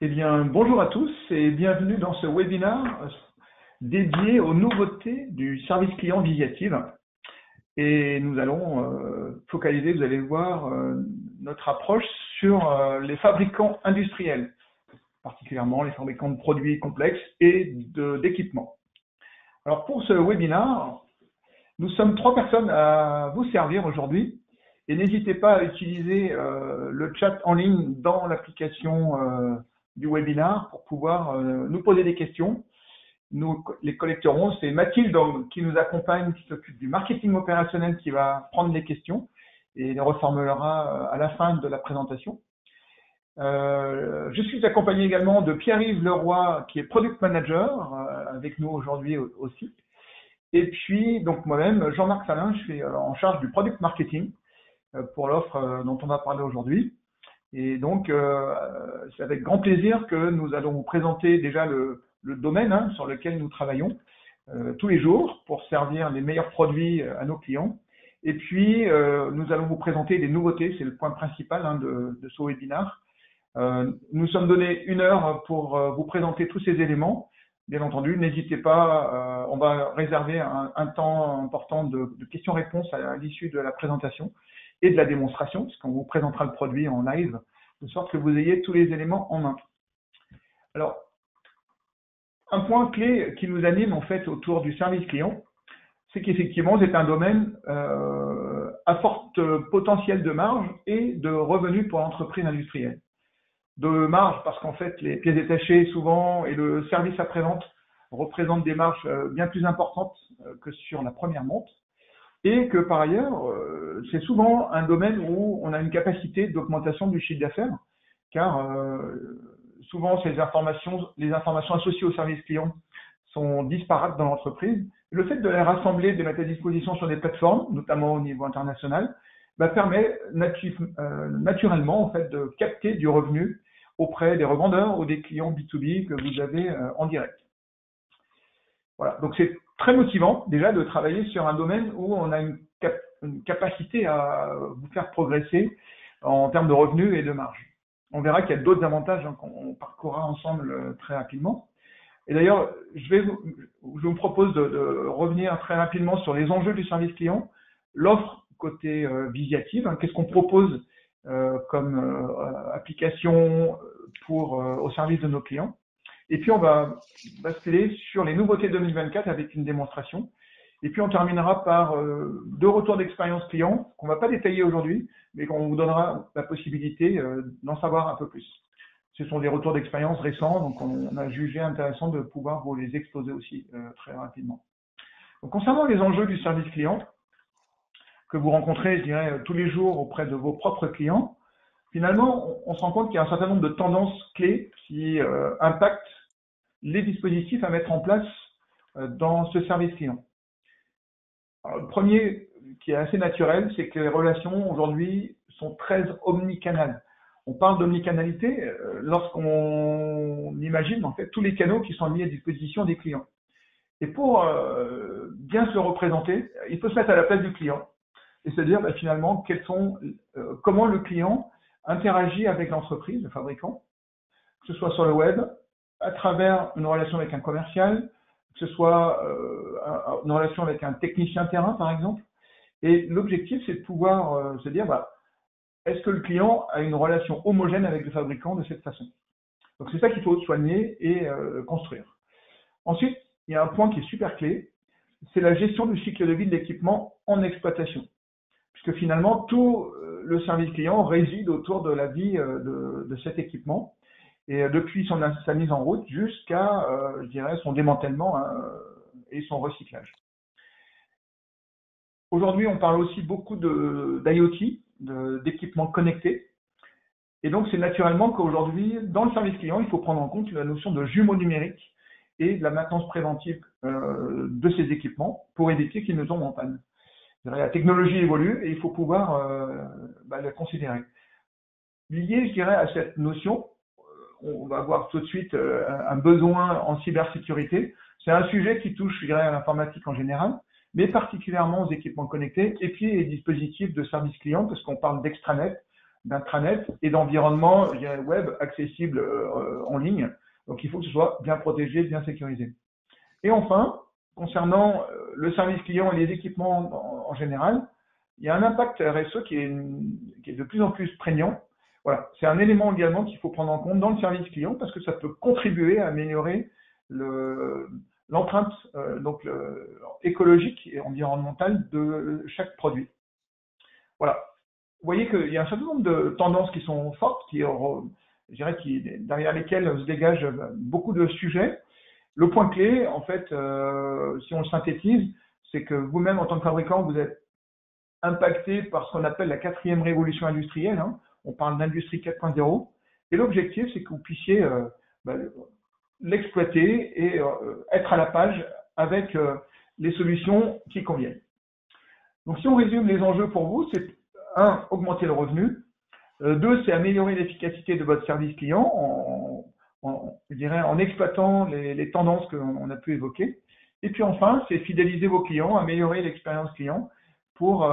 Eh bien, bonjour à tous et bienvenue dans ce webinaire dédié aux nouveautés du service client Visiative. Et nous allons focaliser, vous allez le voir, notre approche sur les fabricants industriels, particulièrement les fabricants de produits complexes et d'équipements. Alors pour ce webinaire, nous sommes 3 personnes à vous servir aujourd'hui. Et n'hésitez pas à utiliser le chat en ligne dans l'application du webinaire pour pouvoir nous poser des questions. Nous les collecterons. C'est Mathilde qui nous accompagne, qui s'occupe du marketing opérationnel, qui va prendre les questions et les reformulera à la fin de la présentation. Je suis accompagné également de Pierre-Yves Leroy, qui est Product Manager, avec nous aujourd'hui aussi. Et puis, donc moi-même, Jean-Marc Salin, je suis en charge du Product Marketing pour l'offre dont on va parler aujourd'hui. Et donc, c'est avec grand plaisir que nous allons vous présenter déjà le domaine sur lequel nous travaillons tous les jours pour servir les meilleurs produits à nos clients. Et puis, nous allons vous présenter des nouveautés, c'est le point principal de ce webinaire. Nous sommes donné 1 heure pour vous présenter tous ces éléments. Bien entendu, n'hésitez pas, on va réserver un temps important de questions-réponses à l'issue de la présentation et de la démonstration, puisqu'on vous présentera le produit en live, de sorte que vous ayez tous les éléments en main. Alors, un point clé qui nous anime en fait autour du service client, c'est qu'effectivement, c'est un domaine à fort potentiel de marge et de revenus pour l'entreprise industrielle. De marge parce qu'en fait, les pièces détachées souvent et le service après-vente représentent des marges bien plus importantes que sur la première monte. Et que par ailleurs, c'est souvent un domaine où on a une capacité d'augmentation du chiffre d'affaires, car souvent les informations associées au service client sont disparates dans l'entreprise. Le fait de les rassembler, de les mettre à disposition sur des plateformes, notamment au niveau international, permet naturellement en fait, de capter du revenu auprès des revendeurs ou des clients B2B que vous avez en direct. Voilà, donc c'est très motivant déjà de travailler sur un domaine où on a une capacité à vous faire progresser en termes de revenus et de marge. On verra qu'il y a d'autres avantages qu'on parcourra ensemble très rapidement. Et d'ailleurs, je vous propose de revenir très rapidement sur les enjeux du service client, l'offre côté Visiative, qu'est-ce qu'on propose comme application au service de nos clients. Et puis, on va basculer sur les nouveautés 2024 avec une démonstration. Et puis, on terminera par 2 retours d'expérience client qu'on ne va pas détailler aujourd'hui, mais qu'on vous donnera la possibilité d'en savoir un peu plus. Ce sont des retours d'expérience récents, donc on a jugé intéressant de pouvoir vous les exposer aussi très rapidement. Donc, concernant les enjeux du service client, que vous rencontrez, je dirais, tous les jours auprès de vos propres clients, finalement, on se rend compte qu'il y a un certain nombre de tendances clés qui impactent les dispositifs à mettre en place dans ce service client. Alors, le premier, qui est assez naturel, c'est que les relations aujourd'hui sont très omnicanales. On parle d'omnicanalité lorsqu'on imagine en fait tous les canaux qui sont mis à disposition des clients. Et pour bien se le représenter, il faut se mettre à la place du client et se dire finalement comment le client interagit avec l'entreprise, le fabricant, que ce soit sur le web, à travers une relation avec un commercial, que ce soit une relation avec un technicien terrain, par exemple. Et l'objectif, c'est de pouvoir se dire, est-ce que le client a une relation homogène avec le fabricant de cette façon? Donc, c'est ça qu'il faut soigner et construire. Ensuite, il y a un point qui est super clé, c'est la gestion du cycle de vie de l'équipement en exploitation. Puisque finalement, tout le service client réside autour de la vie de cet équipement. Et depuis sa mise en route jusqu'à, je dirais, son démantèlement et son recyclage. Aujourd'hui, on parle aussi beaucoup d'IoT, d'équipements connectés. Et donc, c'est naturellement qu'aujourd'hui, dans le service client, il faut prendre en compte la notion de jumeaux numériques et de la maintenance préventive de ces équipements pour éviter qu'ils ne tombent en panne. La technologie évolue et il faut pouvoir la considérer. Lié, je dirais, à cette notion, on va voir tout de suite un besoin en cybersécurité. C'est un sujet qui touche, je dirais, à l'informatique en général, mais particulièrement aux équipements connectés et puis les dispositifs de service client, parce qu'on parle d'extranet, d'intranet et d'environnement web accessible en ligne. Donc, il faut que ce soit bien protégé, bien sécurisé. Et enfin, concernant le service client et les équipements en général, il y a un impact RSE qui est de plus en plus prégnant. Voilà, c'est un élément également qu'il faut prendre en compte dans le service client parce que ça peut contribuer à améliorer l'empreinte écologique et environnementale de chaque produit. Voilà. Vous voyez qu'il y a un certain nombre de tendances qui sont fortes, je dirais, derrière lesquelles se dégagent beaucoup de sujets. Le point clé, en fait, si on le synthétise, c'est que vous-même, en tant que fabricant, vous êtes impacté par ce qu'on appelle la 4e révolution industrielle. Hein. On parle d'industrie 4.0. Et l'objectif, c'est que vous puissiez l'exploiter et être à la page avec les solutions qui conviennent. Donc, si on résume les enjeux pour vous, c'est 1, augmenter le revenu. 2, c'est améliorer l'efficacité de votre service client je dirais, en exploitant les tendances qu'on a pu évoquer. Et puis enfin, c'est fidéliser vos clients, améliorer l'expérience client pour,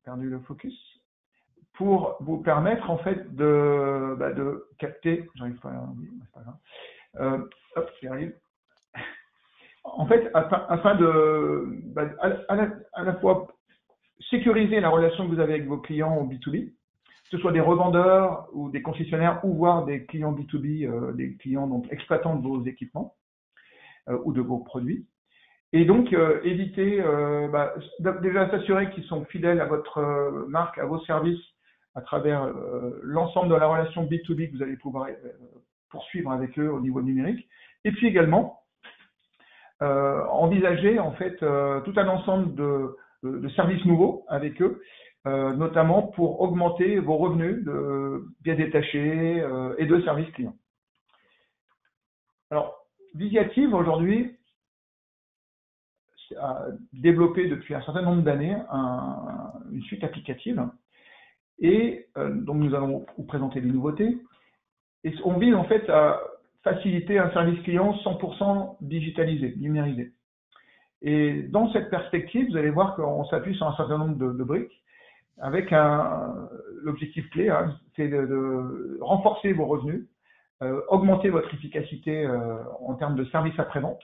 perdu le focus, pour vous permettre en fait de capter, j'arrive pas à c'est pas grave, j'y arrive. En fait, afin de à la fois sécuriser la relation que vous avez avec vos clients en B2B, que ce soit des revendeurs ou des concessionnaires ou voire des clients B2B, des clients donc exploitants de vos équipements ou de vos produits. Et donc, éviter, déjà s'assurer qu'ils sont fidèles à votre marque, à vos services, à travers l'ensemble de la relation B2B que vous allez pouvoir poursuivre avec eux au niveau numérique. Et puis également, envisager en fait tout un ensemble de services nouveaux avec eux, notamment pour augmenter vos revenus de pièces détachées et de services clients. Alors, Visiative aujourd'hui a développé depuis un certain nombre d'années une suite applicative et donc nous allons vous présenter des nouveautés. Et on vise en fait à faciliter un service client 100% digitalisé, numérisé. Et dans cette perspective, vous allez voir qu'on s'appuie sur un certain nombre de briques avec l'objectif clé, hein, c'est de renforcer vos revenus, augmenter votre efficacité en termes de services après-vente.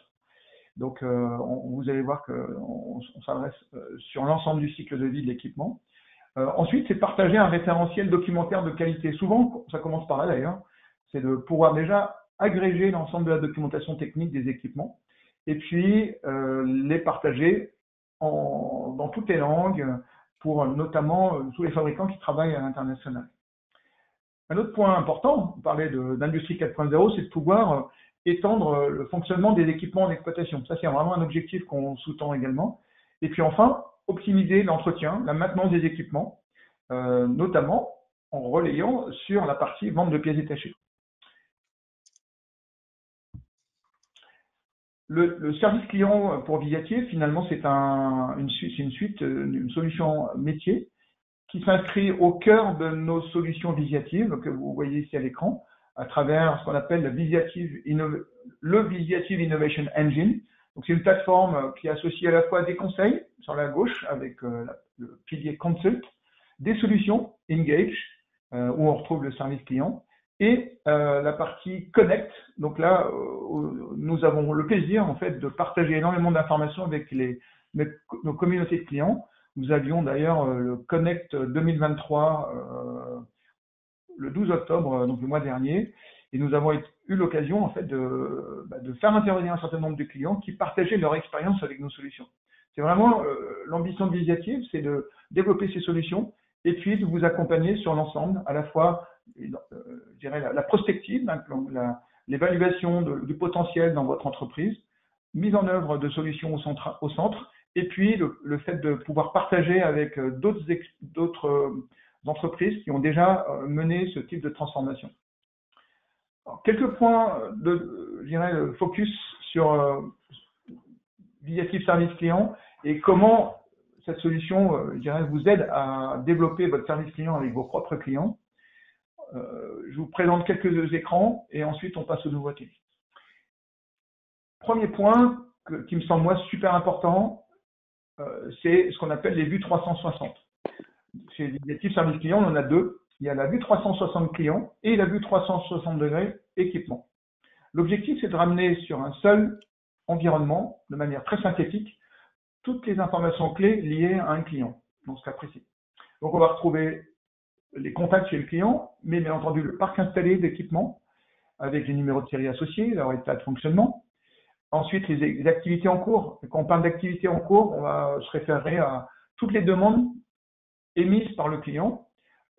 Donc, vous allez voir qu'on s'adresse sur l'ensemble du cycle de vie de l'équipement. Ensuite, c'est partager un référentiel documentaire de qualité. Souvent, ça commence par là d'ailleurs, c'est de pouvoir déjà agréger l'ensemble de la documentation technique des équipements et puis les partager dans toutes les langues pour notamment tous les fabricants qui travaillent à l'international. Un autre point important, on parlait d'industrie 4.0, c'est de pouvoir étendre le fonctionnement des équipements d'exploitation. Ça, c'est vraiment un objectif qu'on sous-tend également. Et puis enfin, optimiser l'entretien, la maintenance des équipements, notamment en relayant sur la partie vente de pièces détachées. Le service client pour Visiative, finalement, c'est une solution métier qui s'inscrit au cœur de nos solutions Visiative que vous voyez ici à l'écran, à travers ce qu'on appelle le Visiative Innovation Engine. Donc, c'est une plateforme qui associe à la fois des conseils sur la gauche avec le pilier Consult, des solutions Engage, où on retrouve le service client, et la partie Connect. Donc là, nous avons le plaisir en fait de partager énormément d'informations avec nos communautés de clients. Nous avions d'ailleurs le Connect 2023 le 12 octobre, donc le mois dernier, et nous avons eu l'occasion en fait de faire intervenir un certain nombre de clients qui partageaient leur expérience avec nos solutions. C'est vraiment l'ambition de Visiative, c'est de développer ces solutions et puis de vous accompagner sur l'ensemble, à la fois je dirais la prospective, l'évaluation du potentiel dans votre entreprise, mise en œuvre de solutions au centre, et puis le fait de pouvoir partager avec d'autres entreprises qui ont déjà mené ce type de transformation. Alors, quelques points je dirais, focus sur Visiative Service Client et comment cette solution je dirais, vous aide à développer votre service client avec vos propres clients. Je vous présente quelques écrans et ensuite on passe aux nouveautés. Premier point qui me semble moi super important, c'est ce qu'on appelle les vues 360. chez Visiative Service Client, on en a deux. Il y a la vue 360 client et la vue 360 degrés équipement. L'objectif, c'est de ramener sur un seul environnement, de manière très synthétique, toutes les informations clés liées à un client, dans ce cas précis. Donc, on va retrouver les contacts chez le client, mais bien entendu le parc installé d'équipement, avec les numéros de série associés, leur état de fonctionnement. Ensuite, les activités en cours. Quand on parle d'activités en cours, on va se référer à toutes les demandes émises par le client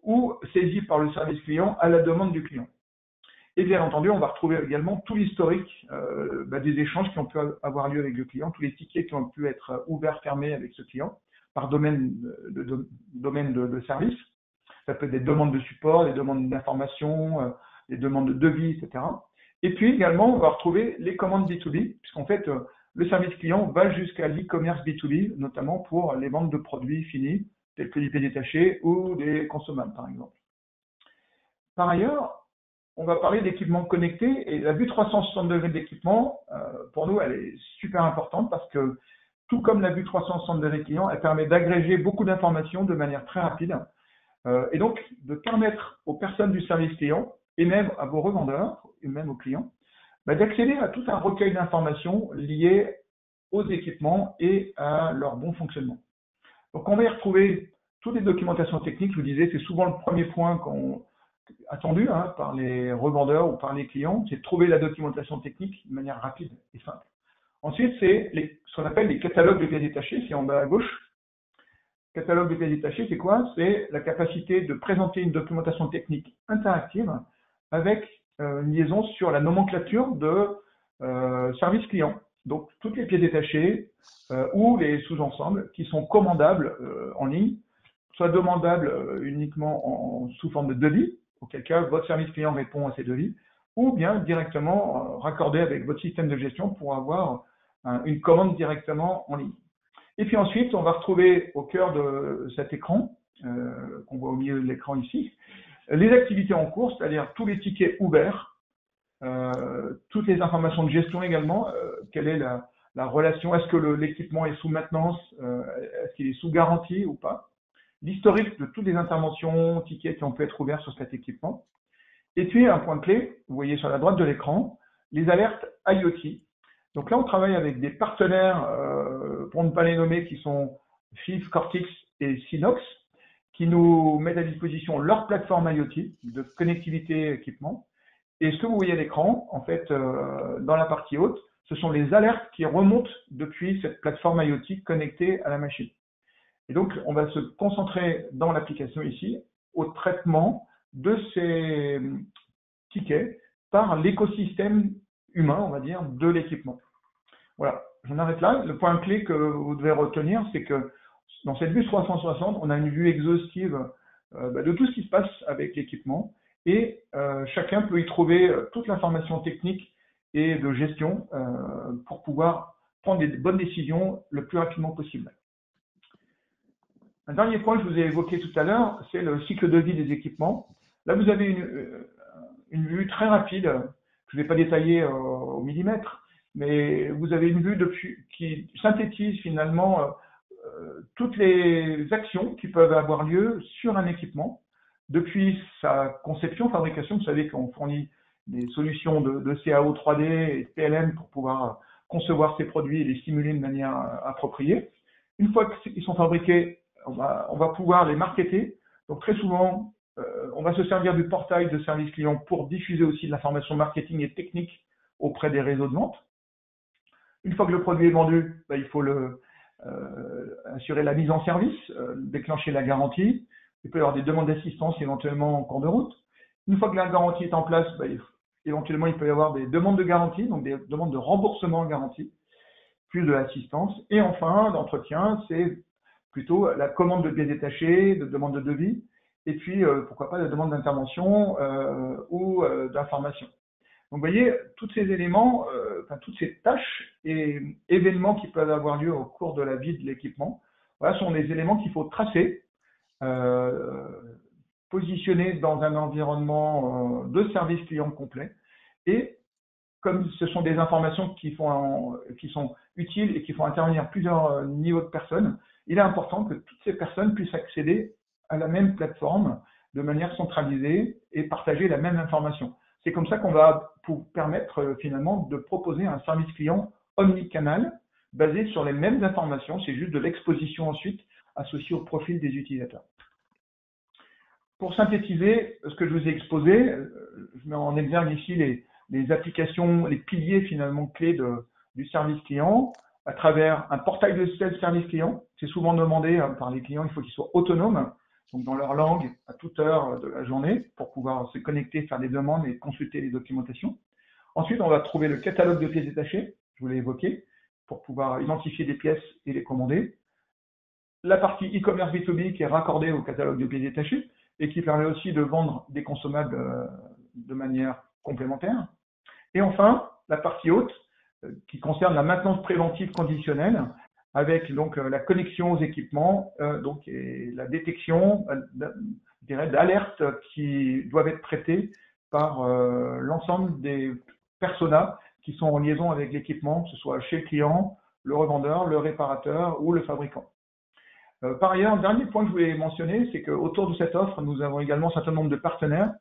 ou saisies par le service client à la demande du client. Et bien entendu, on va retrouver également tout l'historique des échanges qui ont pu avoir lieu avec le client, tous les tickets qui ont pu être ouverts, fermés avec ce client par domaine de service. Ça peut être des demandes de support, des demandes d'information, des demandes de devis, etc. Et puis également, on va retrouver les commandes B2B, puisqu'en fait, le service client va jusqu'à l'e-commerce B2B, notamment pour les ventes de produits finis, tels que l'IP détaché ou des consommables, par exemple. Par ailleurs, on va parler d'équipement connecté, et la vue 360 degrés d'équipement, pour nous, elle est super importante parce que, tout comme la vue 360 degrés client, elle permet d'agréger beaucoup d'informations de manière très rapide, et donc de permettre aux personnes du service client, et même à vos revendeurs, et même aux clients, d'accéder à tout un recueil d'informations liées aux équipements et à leur bon fonctionnement. Donc on va y retrouver toutes les documentations techniques, je vous disais, c'est souvent le premier point attendu par les revendeurs ou par les clients, c'est de trouver la documentation technique de manière rapide et simple. Ensuite, c'est ce qu'on appelle les catalogues de pièces détachées, c'est en bas à gauche. Catalogue de pièces détachées, c'est quoi? C'est la capacité de présenter une documentation technique interactive avec une liaison sur la nomenclature de service client. Donc, toutes les pièces détachées ou les sous-ensembles qui sont commandables en ligne, soit demandables uniquement sous forme de devis, auquel cas votre service client répond à ces devis, ou bien directement raccordé avec votre système de gestion pour avoir une commande directement en ligne. Et puis ensuite, on va retrouver au cœur de cet écran, qu'on voit au milieu de l'écran ici, les activités en cours, c'est-à-dire tous les tickets ouverts, toutes les informations de gestion également, quelle est la relation, est-ce que l'équipement est sous maintenance, est-ce qu'il est sous garantie ou pas, l'historique de toutes les interventions, tickets qui ont pu être ouverts sur cet équipement, et puis un point clé, vous voyez sur la droite de l'écran, les alertes IoT. Donc là, on travaille avec des partenaires, pour ne pas les nommer, qui sont FIF, Cortex et Synox, qui nous mettent à disposition leur plateforme IoT de connectivité équipement. Et ce que vous voyez à l'écran, en fait, dans la partie haute, ce sont les alertes qui remontent depuis cette plateforme IoT connectée à la machine. Et donc, on va se concentrer dans l'application ici au traitement de ces tickets par l'écosystème humain, on va dire, de l'équipement. Voilà, j'en arrête là. Le point clé que vous devez retenir, c'est que dans cette vue 360, on a une vue exhaustive de tout ce qui se passe avec l'équipement et chacun peut y trouver toute l'information technique et de gestion pour pouvoir prendre des bonnes décisions le plus rapidement possible. Un dernier point que je vous ai évoqué tout à l'heure, c'est le cycle de vie des équipements. Là, vous avez une vue très rapide, que je ne vais pas détailler au millimètre, mais vous avez une vue qui synthétise finalement toutes les actions qui peuvent avoir lieu sur un équipement, depuis sa conception, fabrication. Vous savez qu'on fournit des solutions de CAO 3D et de PLM pour pouvoir concevoir ces produits et les simuler de manière appropriée. Une fois qu'ils sont fabriqués, on va pouvoir les marketer. Donc très souvent, on va se servir du portail de service client pour diffuser aussi de l'information marketing et technique auprès des réseaux de vente. Une fois que le produit est vendu, il faut assurer la mise en service, déclencher la garantie. Il peut y avoir des demandes d'assistance éventuellement en cours de route. Une fois que la garantie est en place, éventuellement il peut y avoir des demandes de garantie, donc des demandes de remboursement en garantie, plus de l'assistance. Et enfin, l'entretien, c'est plutôt la commande de pièces détachées, de demande de devis, et puis pourquoi pas la demande d'intervention ou d'information. Donc vous voyez, tous ces éléments, toutes ces tâches et événements qui peuvent avoir lieu au cours de la vie de l'équipement, voilà, sont des éléments qu'il faut tracer, positionner dans un environnement de service client complet. Et comme ce sont des informations qui sont utiles et qui font intervenir plusieurs niveaux de personnes, il est important que toutes ces personnes puissent accéder à la même plateforme de manière centralisée et partager la même information. C'est comme ça qu'on va pour permettre finalement de proposer un service client omnicanal basé sur les mêmes informations, c'est juste de l'exposition ensuite associée au profil des utilisateurs. Pour synthétiser ce que je vous ai exposé, je mets en exergue ici les applications, les piliers finalement clés du service client à travers un portail de self-service client. C'est souvent demandé par les clients, il faut qu'ils soient autonomes, donc dans leur langue à toute heure de la journée pour pouvoir se connecter, faire des demandes et consulter les documentations. Ensuite, on va trouver le catalogue de pièces détachées, je vous l'ai évoqué, pour pouvoir identifier des pièces et les commander. La partie e-commerce B2B qui est raccordée au catalogue de pièces détachées et qui permet aussi de vendre des consommables de manière complémentaire. Et enfin, la partie haute qui concerne la maintenance préventive conditionnelle avec donc la connexion aux équipements donc, et la détection d'alertes qui doivent être traitées par l'ensemble des personas qui sont en liaison avec l'équipement, que ce soit chez le client, le revendeur, le réparateur ou le fabricant. Par ailleurs, un dernier point que je voulais mentionner, c'est qu'autour de cette offre, nous avons également un certain nombre de partenaires,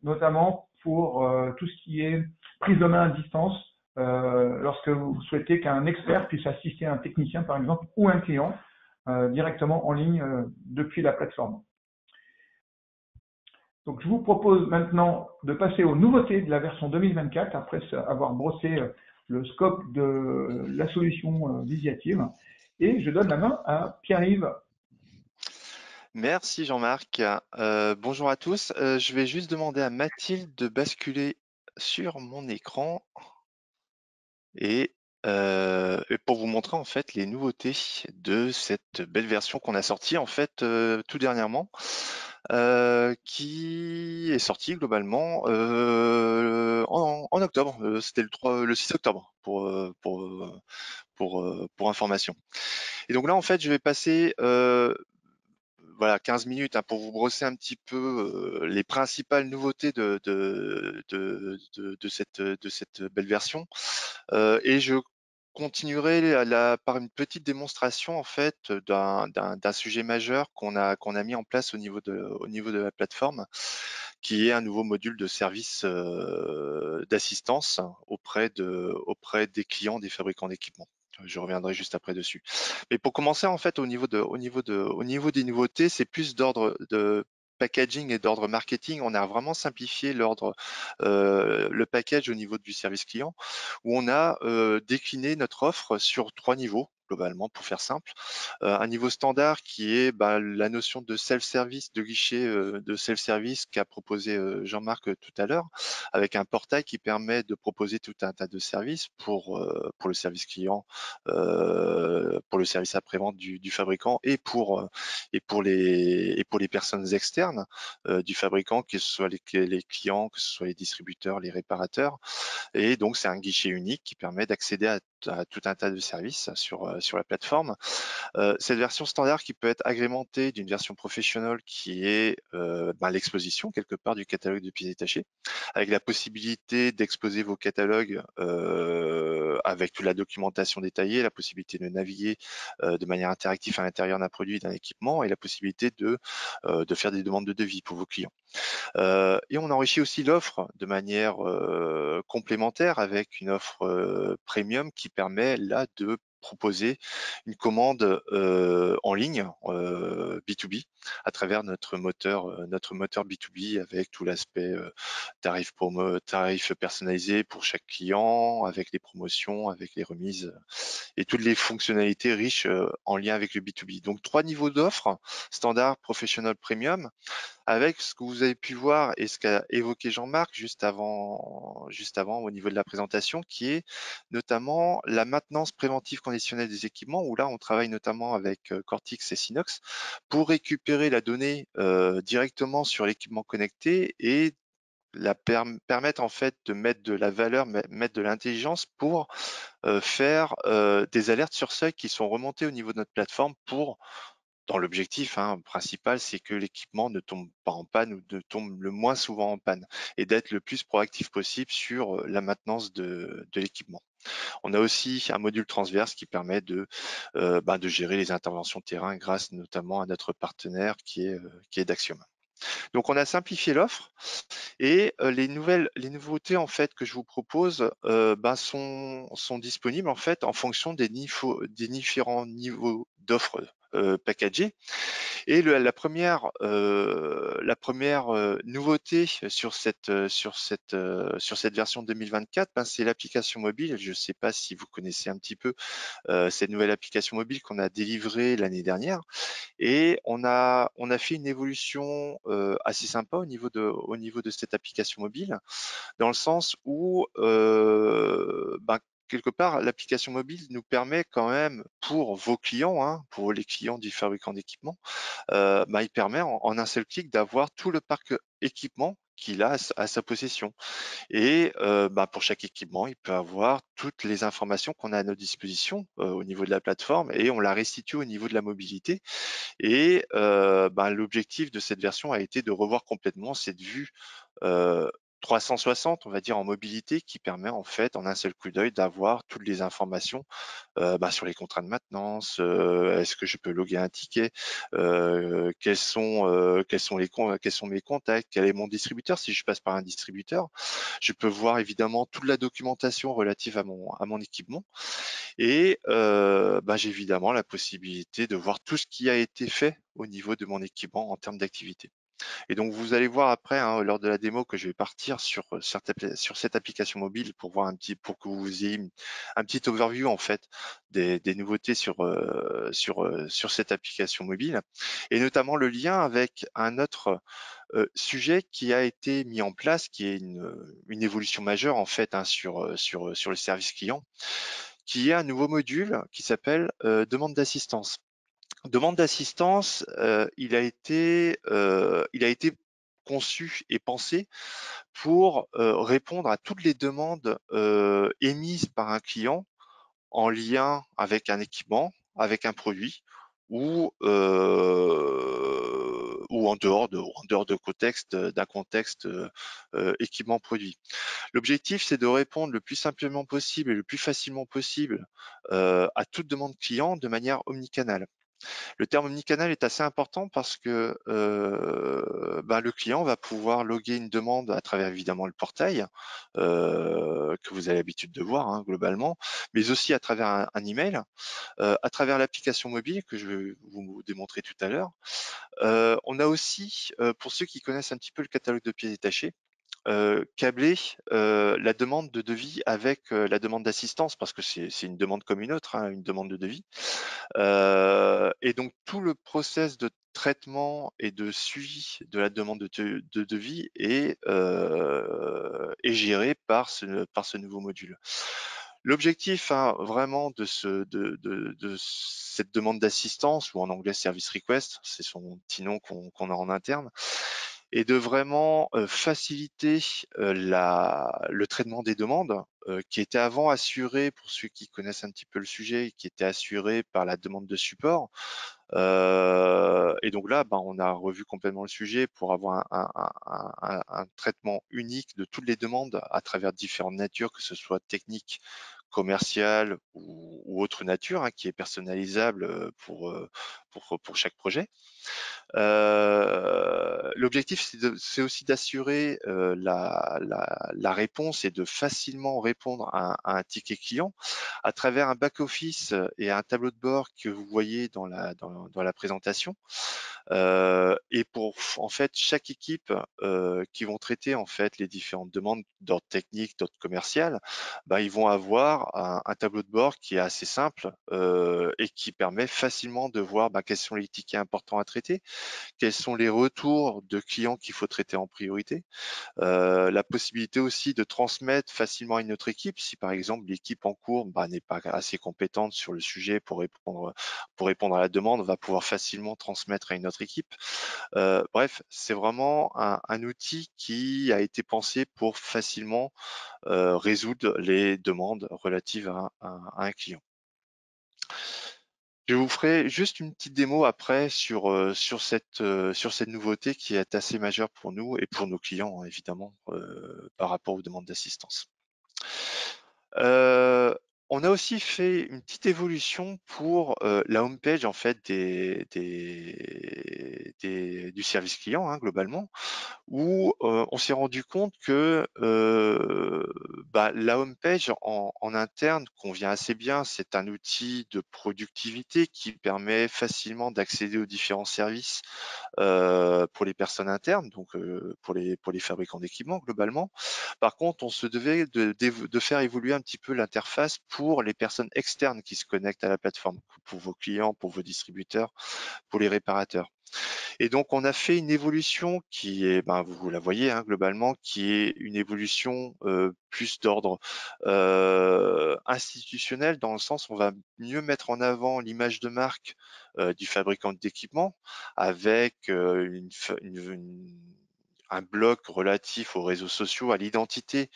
notamment pour tout ce qui est prise de main à distance, lorsque vous souhaitez qu'un expert puisse assister un technicien, par exemple, ou un client directement en ligne depuis la plateforme. Donc, je vous propose maintenant de passer aux nouveautés de la version 2024, après avoir brossé le scope de la solution Visiative. Et je donne la main à Pierre-Yves. Merci Jean-Marc. Bonjour à tous. Je vais juste demander à Mathilde de basculer sur mon écran et pour vous montrer en fait les nouveautés de cette belle version qu'on a sortie en fait tout dernièrement, qui est sortie globalement en octobre. C'était le 6 octobre pour information. Et donc là en fait je vais passer voilà, 15 minutes pour vous brosser un petit peu les principales nouveautés de cette belle version. Et je continuerai par une petite démonstration en fait d'un sujet majeur qu'on a mis en place au niveau de la plateforme, qui est un nouveau module de service d'assistance auprès des clients des fabricants d'équipements. Je reviendrai juste après dessus. Mais pour commencer, en fait, au niveau des nouveautés, c'est plus d'ordre de packaging et d'ordre marketing. On a vraiment simplifié le package au niveau du service client, où on a décliné notre offre sur 3 niveaux globalement, pour faire simple. Un niveau standard qui est la notion de self-service, de guichet de self-service qu'a proposé Jean-Marc tout à l'heure, avec un portail qui permet de proposer tout un tas de services pour le service client, pour le service après-vente du fabricant et pour les personnes externes du fabricant, que ce soit les clients, que ce soit les distributeurs, les réparateurs. Et donc, c'est un guichet unique qui permet d'accéder à tout un tas de services sur la plateforme. Cette version standard qui peut être agrémentée d'une version professionnelle qui est l'exposition quelque part du catalogue de pièces détachées, avec la possibilité d'exposer vos catalogues avec toute la documentation détaillée, la possibilité de naviguer de manière interactive à l'intérieur d'un produit, d'un équipement, et la possibilité de faire des demandes de devis pour vos clients. Et on enrichit aussi l'offre de manière complémentaire avec une offre premium qui permet là de proposer une commande en ligne B2B à travers notre moteur B2B, avec tout l'aspect tarif personnalisé pour chaque client, avec les promotions, avec les remises et toutes les fonctionnalités riches en lien avec le B2B. Donc 3 niveaux d'offres: standard, professionnel, premium, avec ce que vous avez pu voir et ce qu'a évoqué Jean-Marc juste avant au niveau de la présentation, qui est notamment la maintenance préventive conditionnelle des équipements, où là on travaille notamment avec Cortix et Synox pour récupérer la donnée directement sur l'équipement connecté et permettre en fait de mettre de la valeur, mettre de l'intelligence pour faire des alertes sur seuil qui sont remontées au niveau de notre plateforme pour dans l'objectif principal, c'est que l'équipement ne tombe pas en panne ou ne tombe le moins souvent en panne et d'être le plus proactif possible sur la maintenance de l'équipement. On a aussi un module transverse qui permet de gérer les interventions terrain grâce notamment à notre partenaire qui est Daxium. Donc on a simplifié l'offre et les nouveautés en fait que je vous propose sont disponibles en fait en fonction des différents niveaux d'offres packagées. Et la première nouveauté sur cette version 2024, c'est l'application mobile. Je ne sais pas si vous connaissez un petit peu cette nouvelle application mobile qu'on a délivrée l'année dernière. Et on a fait une évolution assez sympa au niveau de cette application mobile, dans le sens où quelque part, l'application mobile nous permet quand même, pour vos clients, pour les clients du fabricant d'équipements, il permet en un seul clic d'avoir tout le parc équipement qu'il a à sa possession. Et pour chaque équipement, il peut avoir toutes les informations qu'on a à notre disposition au niveau de la plateforme et on la restitue au niveau de la mobilité. Et l'objectif de cette version a été de revoir complètement cette vue 360, on va dire, en mobilité, qui permet en fait, en un seul coup d'œil, d'avoir toutes les informations sur les contrats de maintenance. Est-ce que je peux loguer un ticket? Quels sont mes contacts? Quel est mon distributeur si je passe par un distributeur? Je peux voir évidemment toute la documentation relative à mon équipement. Et j'ai évidemment la possibilité de voir tout ce qui a été fait au niveau de mon équipement en termes d'activité. Et donc vous allez voir après, lors de la démo, que je vais partir sur cette application mobile pour voir pour que vous ayez un petit overview en fait des nouveautés sur cette application mobile, et notamment le lien avec un autre sujet qui a été mis en place, qui est une évolution majeure en fait sur le service client, qui est un nouveau module qui s'appelle demande d'assistance. Demande d'assistance, il a été conçu et pensé pour répondre à toutes les demandes émises par un client en lien avec un équipement, avec un produit, ou en dehors d'un contexte équipement produit. L'objectif, c'est de répondre le plus simplement possible et le plus facilement possible à toute demande client de manière omnicanale. Le terme omnicanal est assez important parce que le client va pouvoir loguer une demande à travers évidemment le portail que vous avez l'habitude de voir globalement, mais aussi à travers un email, à travers l'application mobile que je vais vous démontrer tout à l'heure. On a aussi, pour ceux qui connaissent un petit peu le catalogue de pièces détachées, câbler la demande de devis avec la demande d'assistance, parce que c'est une demande comme une autre, une demande de devis. Et donc tout le process de traitement et de suivi de la demande de devis est géré par ce nouveau module. L'objectif vraiment de cette demande d'assistance, ou en anglais service request, c'est son petit nom qu'on a en interne, et de vraiment faciliter le traitement des demandes qui était avant assuré, pour ceux qui connaissent un petit peu le sujet, qui était assuré par la demande de support. Et donc là, on a revu complètement le sujet pour avoir un traitement unique de toutes les demandes à travers différentes natures, que ce soit technique, commerciale ou autre nature, qui est personnalisable pour chaque projet. L'objectif, c'est aussi d'assurer la réponse et de facilement répondre à un ticket client à travers un back-office et un tableau de bord que vous voyez dans la présentation. Et pour en fait chaque équipe qui vont traiter en fait les différentes demandes d'ordre technique, d'ordre commercial, ils vont avoir un tableau de bord qui est assez simple et qui permet facilement de voir quels sont les tickets importants à traiter, quels sont les retours de clients qu'il faut traiter en priorité, la possibilité aussi de transmettre facilement à une autre équipe si par exemple l'équipe en cours n'est pas assez compétente sur le sujet pour répondre à la demande, va pouvoir facilement transmettre à une autre équipe. Bref, c'est vraiment un outil qui a été pensé pour facilement résoudre les demandes relatives à un client. Je vous ferai juste une petite démo après sur cette nouveauté qui est assez majeure pour nous et pour nos clients, hein, évidemment, par rapport aux demandes d'assistance. Euh, on a aussi fait une petite évolution pour la homepage en fait du service client, hein, globalement, où on s'est rendu compte que la homepage en interne convient assez bien. C'est un outil de productivité qui permet facilement d'accéder aux différents services pour les personnes internes, donc pour les fabricants d'équipements globalement. Par contre, on se devait de faire évoluer un petit peu l'interface pour les personnes externes qui se connectent à la plateforme, pour vos clients, pour vos distributeurs, pour les réparateurs. Et donc, on a fait une évolution qui est, vous la voyez, hein, globalement, qui est une évolution plus d'ordre institutionnel, dans le sens où on va mieux mettre en avant l'image de marque du fabricant d'équipement, avec un bloc relatif aux réseaux sociaux, à l'identité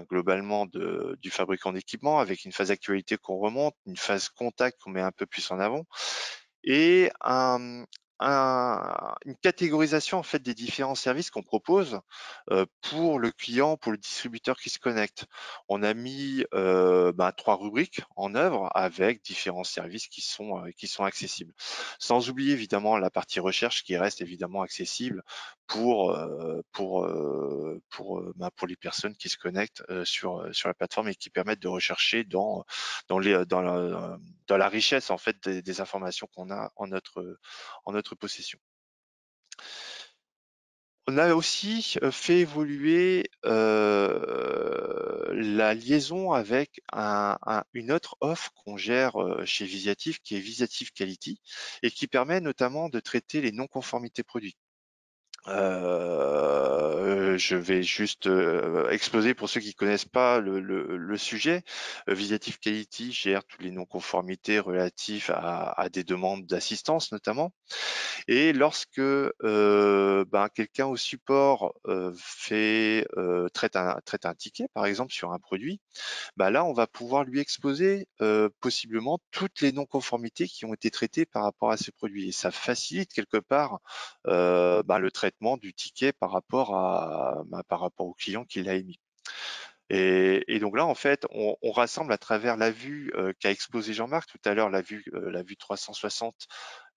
globalement du fabricant d'équipement, avec une phase actualité qu'on remonte, une phase contact qu'on met un peu plus en avant, et une catégorisation en fait des différents services qu'on propose pour le client, pour le distributeur qui se connecte. On a mis 3 rubriques en œuvre avec différents services qui sont accessibles. Sans oublier évidemment la partie recherche qui reste évidemment accessible pour les personnes qui se connectent sur la plateforme et qui permettent de rechercher dans la richesse en fait des informations qu'on a en notre possession. On a aussi fait évoluer la liaison avec une autre offre qu'on gère chez Visiative, qui est Visiative Quality, et qui permet notamment de traiter les non-conformités produits. Je vais juste exposer pour ceux qui connaissent pas le sujet. Visiative Quality gère toutes les non-conformités relatives à des demandes d'assistance notamment. Et lorsque quelqu'un au support traite un ticket, par exemple sur un produit, là on va pouvoir lui exposer possiblement toutes les non-conformités qui ont été traitées par rapport à ce produit. Et ça facilite quelque part le traitement du ticket par rapport au client qui l'a émis. Et donc là, en fait, on rassemble à travers la vue qu'a exposé Jean-Marc tout à l'heure, la vue 360,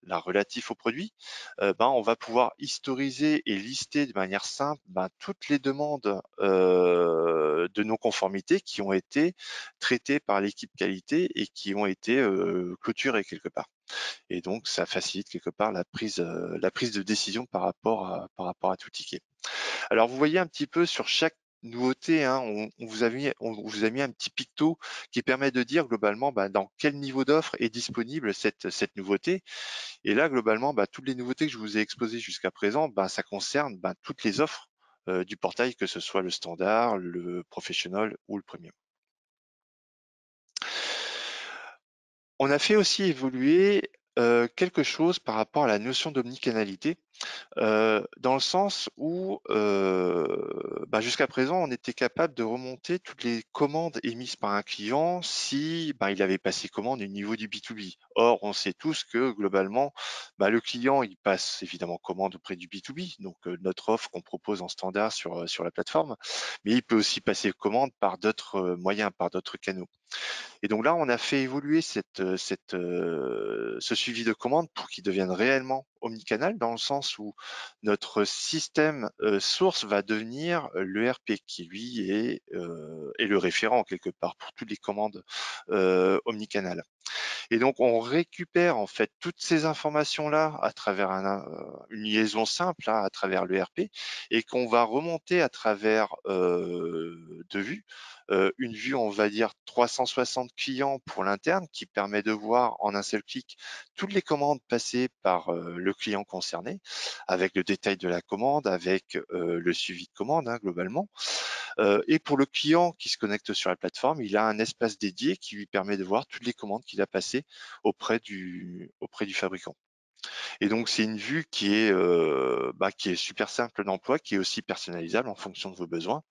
la relatif au produit, on va pouvoir historiser et lister de manière simple toutes les demandes de non-conformité qui ont été traitées par l'équipe qualité et qui ont été clôturées quelque part. Et donc, ça facilite quelque part la prise de décision par rapport à tout ticket. Alors, vous voyez un petit peu sur chaque nouveauté, hein, on vous a mis un petit picto qui permet de dire globalement dans quel niveau d'offre est disponible cette nouveauté. Et là, globalement, toutes les nouveautés que je vous ai exposées jusqu'à présent, ça concerne toutes les offres du portail, que ce soit le standard, le professionnel ou le premium. On a fait aussi évoluer quelque chose par rapport à la notion d'omnicanalité. Dans le sens où jusqu'à présent, on était capable de remonter toutes les commandes émises par un client si il avait passé commande au niveau du B2B. Or, on sait tous que globalement, le client, il passe évidemment commande auprès du B2B, donc notre offre qu'on propose en standard sur la plateforme, mais il peut aussi passer commande par d'autres moyens, par d'autres canaux. Et donc là, on a fait évoluer ce suivi de commande pour qu'il devienne réellement omnicanal, dans le sens où notre système source va devenir l'ERP, qui lui est le référent quelque part pour toutes les commandes omnicanales. Et donc, on récupère en fait toutes ces informations-là à travers une liaison simple, à travers l'ERP, et qu'on va remonter à travers deux vues. Une vue, on va dire 360 clients pour l'interne, qui permet de voir en un seul clic toutes les commandes passées par le client concerné, avec le détail de la commande, avec le suivi de commande globalement. Et pour le client qui se connecte sur la plateforme, il a un espace dédié qui lui permet de voir toutes les commandes qu'il a passées auprès du fabricant. Et donc c'est une vue qui est super simple d'emploi, qui est aussi personnalisable en fonction de vos besoins,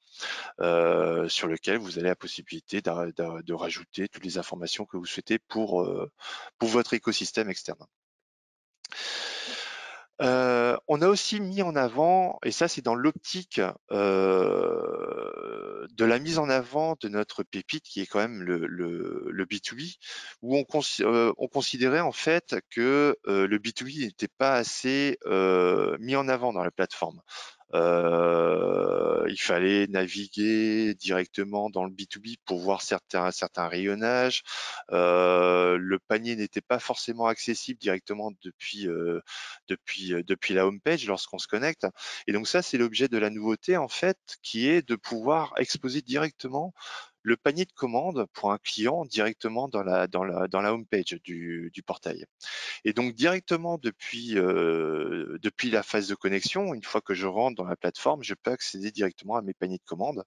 sur lequel vous avez la possibilité de rajouter toutes les informations que vous souhaitez pour votre écosystème externe. On a aussi mis en avant, et ça c'est dans l'optique de la mise en avant de notre pépite qui est quand même le B2B, où on considérait en fait que le B2B n'était pas assez mis en avant dans la plateforme. Il fallait naviguer directement dans le B2B pour voir certains rayonnages. Le panier n'était pas forcément accessible directement depuis la home page lorsqu'on se connecte. Et donc ça, c'est l'objet de la nouveauté en fait, qui est de pouvoir exposer directement le panier de commande pour un client directement dans la home page du portail. Et donc directement depuis la phase de connexion, une fois que je rentre dans la plateforme, je peux accéder directement à mes paniers de commandes.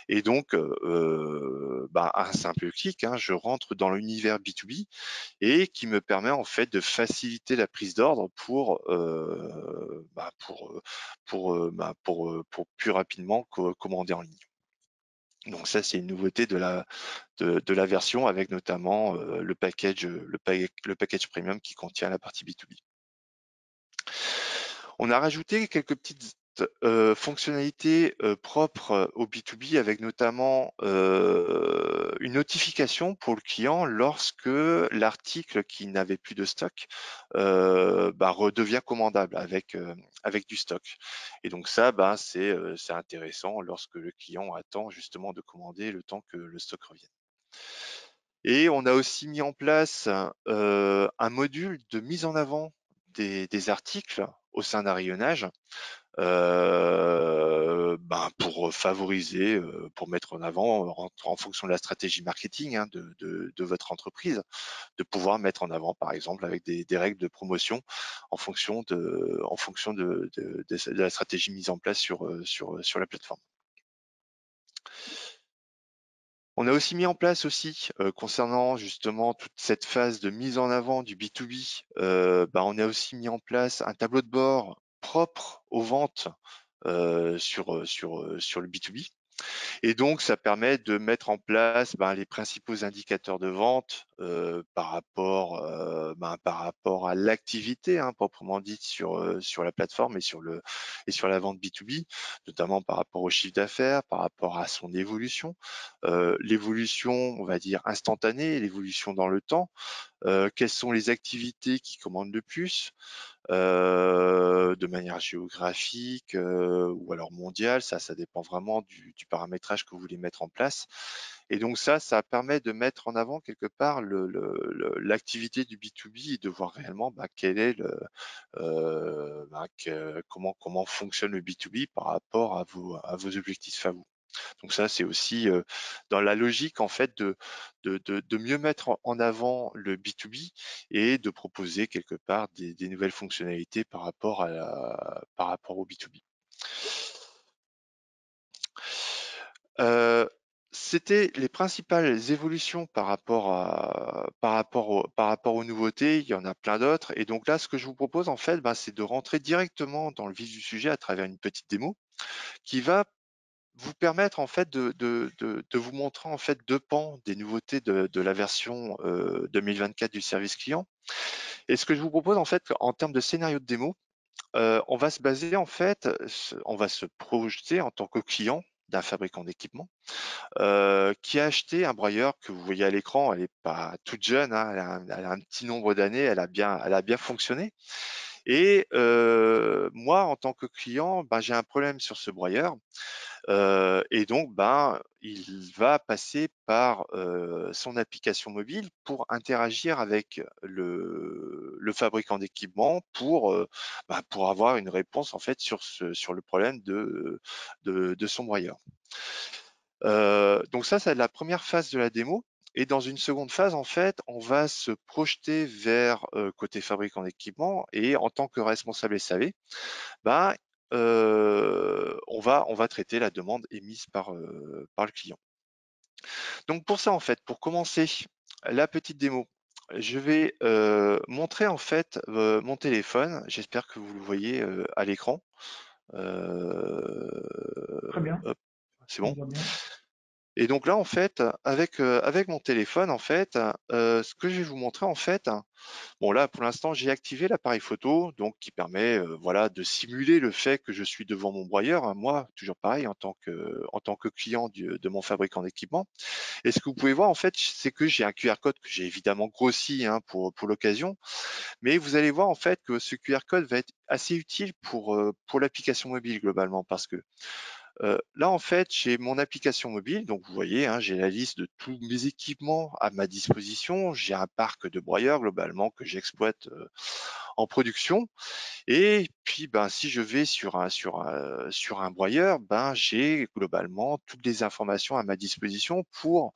Et donc, un simple clic, hein, je rentre dans l'univers B2B et qui me permet en fait de faciliter la prise d'ordre pour plus rapidement commander en ligne. Donc ça, c'est une nouveauté de la version avec notamment le package premium qui contient la partie B2B. On a rajouté quelques petites fonctionnalités propres au B2B avec notamment une notification pour le client lorsque l'article qui n'avait plus de stock redevient commandable avec du stock. Et donc ça, c'est intéressant lorsque le client attend justement de commander le temps que le stock revienne. Et on a aussi mis en place un module de mise en avant des articles au sein d'un rayonnage pour favoriser, pour mettre en avant en fonction de la stratégie marketing de votre entreprise, de pouvoir mettre en avant par exemple avec des règles de promotion en fonction de la stratégie mise en place sur la plateforme. On a aussi mis en place aussi, concernant justement toute cette phase de mise en avant du B2B, on a aussi mis en place un tableau de bord propre aux ventes sur le B2B. Et donc, ça permet de mettre en place les principaux indicateurs de vente par rapport à l'activité proprement dite sur la plateforme et sur la vente B2B, notamment par rapport au chiffre d'affaires, par rapport à son évolution, l'évolution, on va dire, instantanée, l'évolution dans le temps, quelles sont les activités qui commandent le plus, de manière géographique ou alors mondiale, ça dépend vraiment du paramétrage que vous voulez mettre en place. Et donc ça permet de mettre en avant quelque part l'activité du B2B et de voir réellement quel est comment fonctionne le B2B par rapport à vos objectifs à vous. Donc ça, c'est aussi dans la logique en fait de mieux mettre en avant le B2B et de proposer quelque part des nouvelles fonctionnalités par rapport au B2B. C'était les principales évolutions par rapport aux nouveautés. Il y en a plein d'autres. Et donc là, ce que je vous propose en fait, c'est de rentrer directement dans le vif du sujet à travers une petite démo qui va vous permettre en fait de vous montrer en fait deux pans des nouveautés de la version 2024 du service client. Et ce que je vous propose en fait en termes de scénario de démo, on va se baser en fait, on va se projeter en tant que client d'un fabricant d'équipement qui a acheté un broyeur que vous voyez à l'écran. Elle est pas toute jeune, hein, elle a un petit nombre d'années, elle a bien fonctionné. Et moi, en tant que client, j'ai un problème sur ce broyeur. Et donc, il va passer par son application mobile pour interagir avec le fabricant d'équipement pour avoir une réponse en fait sur le problème de son broyeur. Donc ça, c'est la première phase de la démo. Et dans une seconde phase, en fait, on va se projeter vers côté fabricant d'équipement et en tant que responsable SAV, on va traiter la demande émise par le client. Donc pour ça, en fait, pour commencer la petite démo, Je vais montrer en fait mon téléphone. J'espère que vous le voyez à l'écran. Très bien, Hop, c'est on bon. voit bien. Et donc là, en fait, avec mon téléphone, en fait, ce que je vais vous montrer, en fait, bon là, pour l'instant, j'ai activé l'appareil photo, donc qui permet, voilà, de simuler le fait que je suis devant mon broyeur, hein, moi, toujours pareil, en tant que client de mon fabricant d'équipement. Et ce que vous pouvez voir, en fait, c'est que j'ai un QR code que j'ai évidemment grossi hein, pour l'occasion, mais vous allez voir en fait que ce QR code va être assez utile pour l'application mobile globalement, parce que là, en fait, j'ai mon application mobile, donc vous voyez, hein, j'ai la liste de tous mes équipements à ma disposition. J'ai un parc de broyeurs globalement que j'exploite en production. Et puis, ben, si je vais sur un broyeur, ben, j'ai globalement toutes les informations à ma disposition pour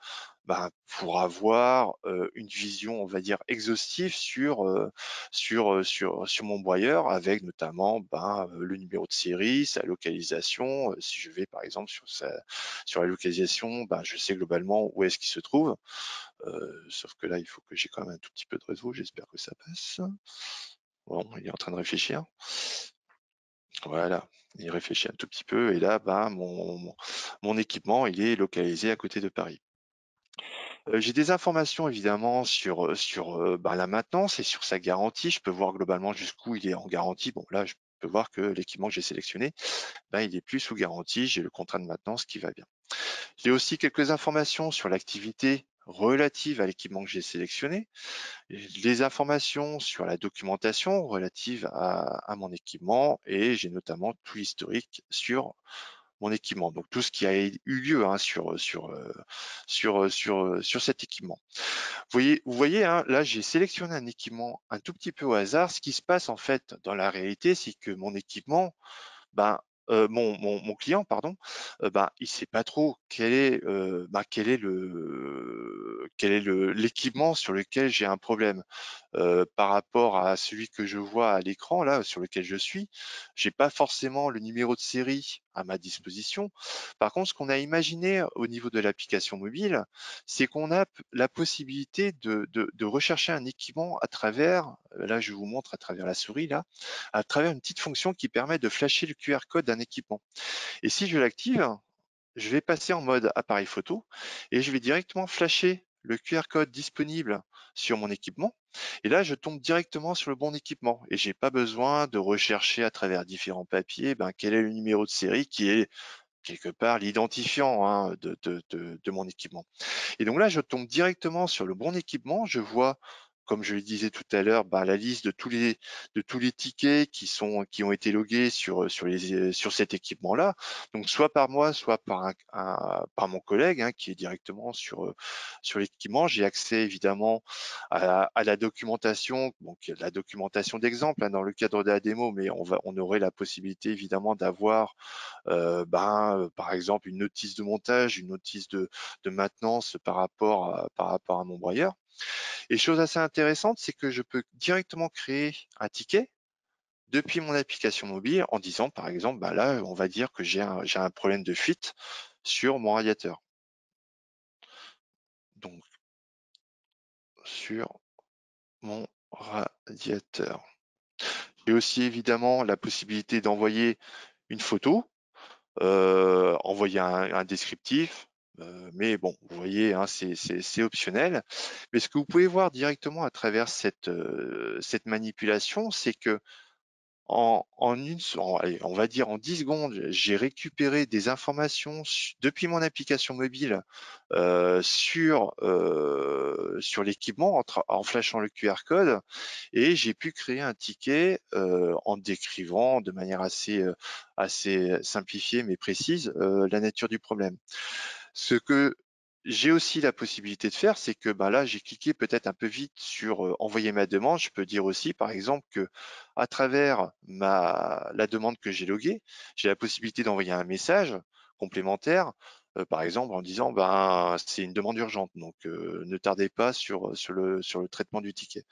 avoir une vision, on va dire, exhaustive sur mon broyeur, avec notamment le numéro de série, sa localisation. Si je vais par exemple sur la localisation, ben, je sais globalement où est-ce qu'il se trouve. Sauf que là, il faut que j'ai quand même un tout petit peu de réseau. J'espère que ça passe. Bon, il est en train de réfléchir. Voilà, il réfléchit un tout petit peu et là, mon équipement, il est localisé à côté de Paris. J'ai des informations évidemment sur la maintenance et sur sa garantie. Je peux voir globalement jusqu'où il est en garantie. Bon, là, je peux voir que l'équipement que j'ai sélectionné, il est plus sous garantie. J'ai le contrat de maintenance qui va bien. J'ai aussi quelques informations sur l'activité relative à l'équipement que j'ai sélectionné, les informations sur la documentation relative à mon équipement et j'ai notamment tout l'historique sur mon équipement. Donc tout ce qui a eu lieu hein, sur cet équipement. Vous voyez hein, là j'ai sélectionné un équipement un tout petit peu au hasard. Ce qui se passe en fait dans la réalité, c'est que mon équipement, ben, mon client, pardon, il sait pas trop quel est l'équipement sur lequel j'ai un problème. Par rapport à celui que je vois à l'écran là, sur lequel je suis, j'ai pas forcément le numéro de série à ma disposition. Par contre, ce qu'on a imaginé au niveau de l'application mobile, c'est qu'on a la possibilité de rechercher un équipement à travers, là je vous montre à travers la souris là, à travers une petite fonction qui permet de flasher le QR code d'un équipement. Et si je l'active, je vais passer en mode appareil photo et je vais directement flasher le QR code disponible sur mon équipement. Et là, je tombe directement sur le bon équipement et j'ai pas besoin de rechercher à travers différents papiers quel est le numéro de série qui est quelque part l'identifiant hein, de mon équipement. Et donc là, je tombe directement sur le bon équipement. Je vois, comme je le disais tout à l'heure, la liste de tous les tickets qui ont été logués sur cet équipement-là. Donc soit par moi, soit par mon collègue qui est directement sur l'équipement. J'ai accès évidemment à la documentation, donc la documentation d'exemple dans le cadre de la démo, mais on aurait la possibilité évidemment d'avoir par exemple une notice de montage, une notice de maintenance par rapport à mon broyeur. Et chose assez intéressante, c'est que je peux directement créer un ticket depuis mon application mobile en disant, par exemple, là, on va dire que j'ai un problème de fuite sur mon radiateur. Donc, sur mon radiateur. J'ai aussi évidemment la possibilité d'envoyer une photo, envoyer un descriptif, mais bon, vous voyez, hein, c'est optionnel. Mais ce que vous pouvez voir directement à travers cette manipulation, c'est que allez, on va dire en 10 secondes, j'ai récupéré des informations depuis mon application mobile sur l'équipement en flashant le QR code et j'ai pu créer un ticket en décrivant de manière assez simplifiée mais précise la nature du problème. Ce que j'ai aussi la possibilité de faire, c'est que là, j'ai cliqué peut-être un peu vite sur envoyer ma demande. Je peux dire aussi, par exemple, que à travers la demande que j'ai loguée, j'ai la possibilité d'envoyer un message complémentaire, par exemple en disant c'est une demande urgente, donc ne tardez pas sur le traitement du ticket.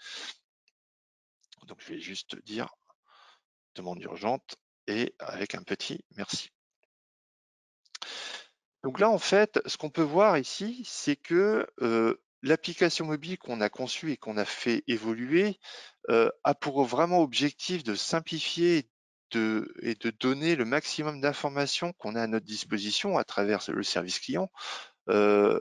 Donc je vais juste dire demande urgente et avec un petit merci. Donc là, en fait, ce qu'on peut voir ici, c'est que l'application mobile qu'on a conçue et qu'on a fait évoluer a pour vraiment objectif de simplifier et de donner le maximum d'informations qu'on a à notre disposition à travers le service client euh,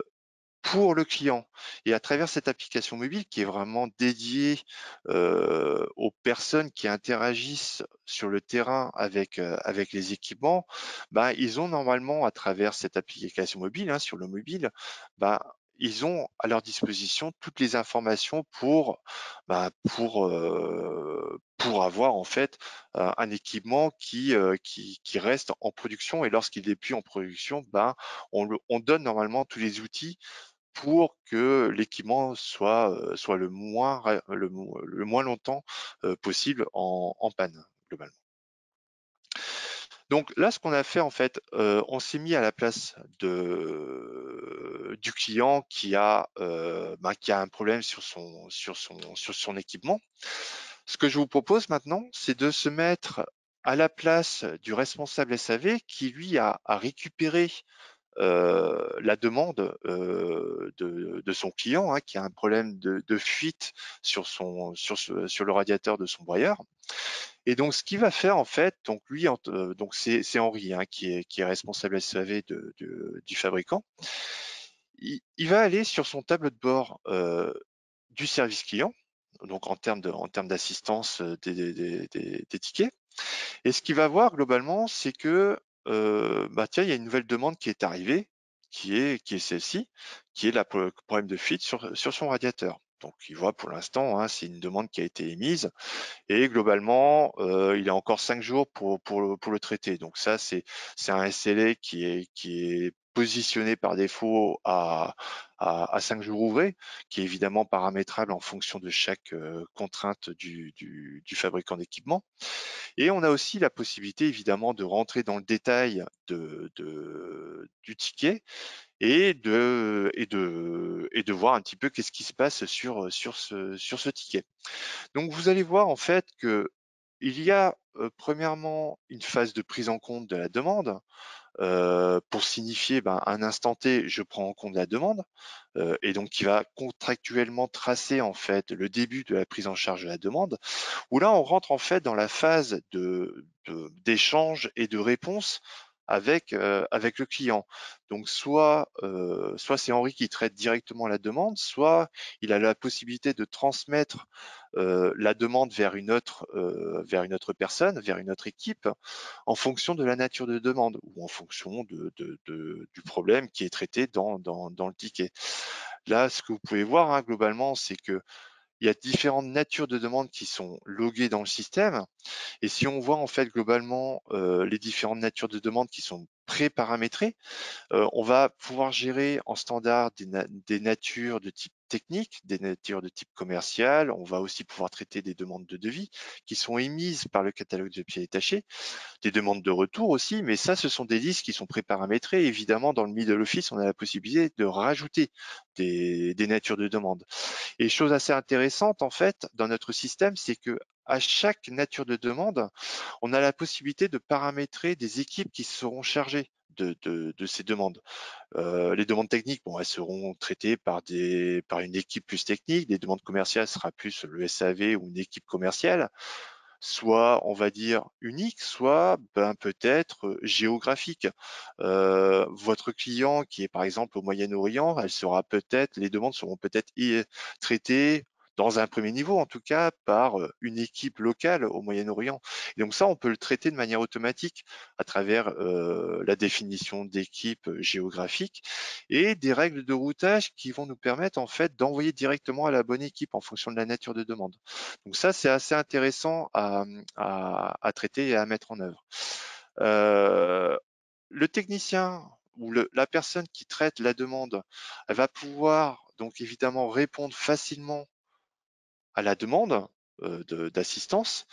pour le client. Et à travers cette application mobile qui est vraiment dédiée aux personnes qui interagissent sur le terrain avec les équipements, bah, ils ont normalement à travers cette application mobile, hein, sur le mobile, bah, ils ont à leur disposition toutes les informations pour avoir en fait un équipement qui reste en production, et lorsqu'il n'est plus en production, bah, on donne normalement tous les outils pour que l'équipement soit le moins longtemps possible en panne, globalement. Donc là, ce qu'on a fait en fait, on s'est mis à la place du client qui a un problème sur son équipement. Ce que je vous propose maintenant, c'est de se mettre à la place du responsable SAV qui lui a récupéré la demande de son client, hein, qui a un problème de fuite sur le radiateur de son broyeur. Et donc, ce qu'il va faire en fait, donc lui, donc c'est Henri, hein, qui est responsable SAV du fabricant. Il va aller sur son tableau de bord du service client, donc en termes d'assistance des tickets. Et ce qu'il va voir globalement, c'est que bah tiens, il y a une nouvelle demande qui est arrivée, qui est celle-ci, qui est le problème de fuite sur son radiateur. Donc il voit pour l'instant, hein, c'est une demande qui a été émise, et globalement, il a encore 5 jours pour le traiter. Donc ça, c'est un SLA qui est positionné par défaut à 5 jours ouvrés, qui est évidemment paramétrable en fonction de chaque contrainte du fabricant d'équipement. Et on a aussi la possibilité évidemment de rentrer dans le détail du ticket et de voir un petit peu qu'est-ce qui se passe sur ce ticket. Donc vous allez voir en fait que il y a premièrement une phase de prise en compte de la demande pour signifier un instant T, je prends en compte la demande, et donc qui va contractuellement tracer en fait le début de la prise en charge de la demande, où là on rentre en fait dans la phase d'échange et de réponse avec le client. Donc soit c'est Henri qui traite directement la demande, soit il a la possibilité de transmettre la demande vers une autre personne, vers une autre équipe, en fonction de la nature de demande ou en fonction du problème qui est traité dans le ticket. Là, ce que vous pouvez voir, hein, globalement, c'est que il y a différentes natures de demandes qui sont loguées dans le système. Et si on voit en fait globalement les différentes natures de demandes qui sont pré-paramétrées, on va pouvoir gérer en standard des natures de type technique, des natures de type commercial. On va aussi pouvoir traiter des demandes de devis qui sont émises par le catalogue de pièces détachées, des demandes de retour aussi, mais ça, ce sont des listes qui sont pré-paramétrées. Évidemment, dans le middle office, on a la possibilité de rajouter des natures de demandes. Et chose assez intéressante, en fait, dans notre système, c'est que à chaque nature de demande, on a la possibilité de paramétrer des équipes qui seront chargées de ces demandes. Les demandes techniques, bon, elles seront traitées par une équipe plus technique. Des demandes commerciales sera plus le SAV ou une équipe commerciale, soit on va dire unique, soit peut-être géographique. Votre client qui est par exemple au Moyen-Orient, les demandes seront peut-être traitées dans un premier niveau, en tout cas, par une équipe locale au Moyen-Orient. Et donc ça, on peut le traiter de manière automatique à travers la définition d'équipes géographiques et des règles de routage qui vont nous permettre en fait d'envoyer directement à la bonne équipe en fonction de la nature de demande. Donc ça, c'est assez intéressant à traiter et à mettre en œuvre. Le technicien ou la personne qui traite la demande, elle va pouvoir donc évidemment répondre facilement à la demande d'assistance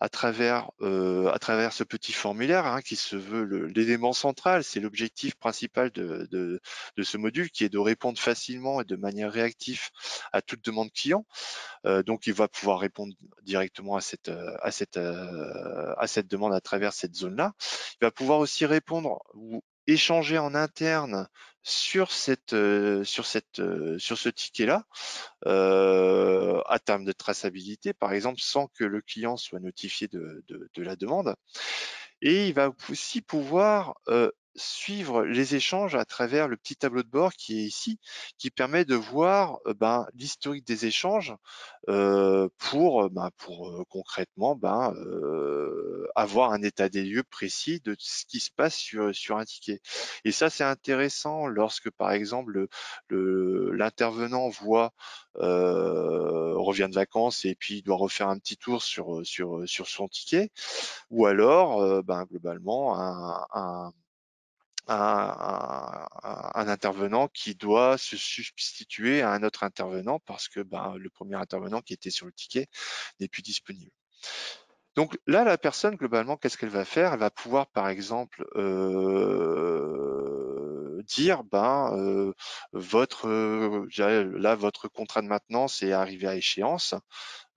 à travers ce petit formulaire, hein, qui se veut l'élément central. C'est l'objectif principal de ce module, qui est de répondre facilement et de manière réactive à toute demande client. Donc il va pouvoir répondre directement à cette demande à travers cette zone-là. Il va pouvoir aussi répondre ou échanger en interne sur ce ticket-là, à terme de traçabilité, par exemple, sans que le client soit notifié de la demande. Et il va aussi pouvoir suivre les échanges à travers le petit tableau de bord qui est ici, qui permet de voir l'historique des échanges pour concrètement avoir un état des lieux précis de ce qui se passe sur un ticket. Et ça, c'est intéressant lorsque, par exemple, l'intervenant revient de vacances et puis il doit refaire un petit tour sur son ticket, ou alors globalement un intervenant qui doit se substituer à un autre intervenant parce que le premier intervenant qui était sur le ticket n'est plus disponible. Donc là, la personne, globalement, qu'est-ce qu'elle va faire? Elle va pouvoir, par exemple, dire, votre contrat de maintenance est arrivé à échéance.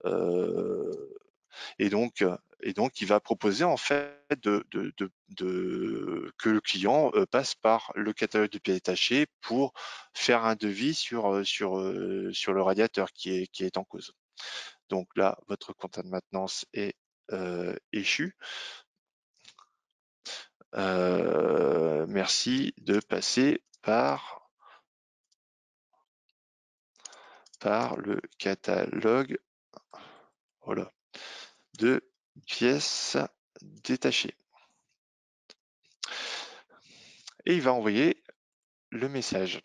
Euh, et donc, il va proposer en fait que le client passe par le catalogue de pièces détachées pour faire un devis sur le radiateur qui est en cause. Donc là, votre contrat de maintenance est échu. Merci de passer par le catalogue, voilà, de pièces détachées. Et il va envoyer le message.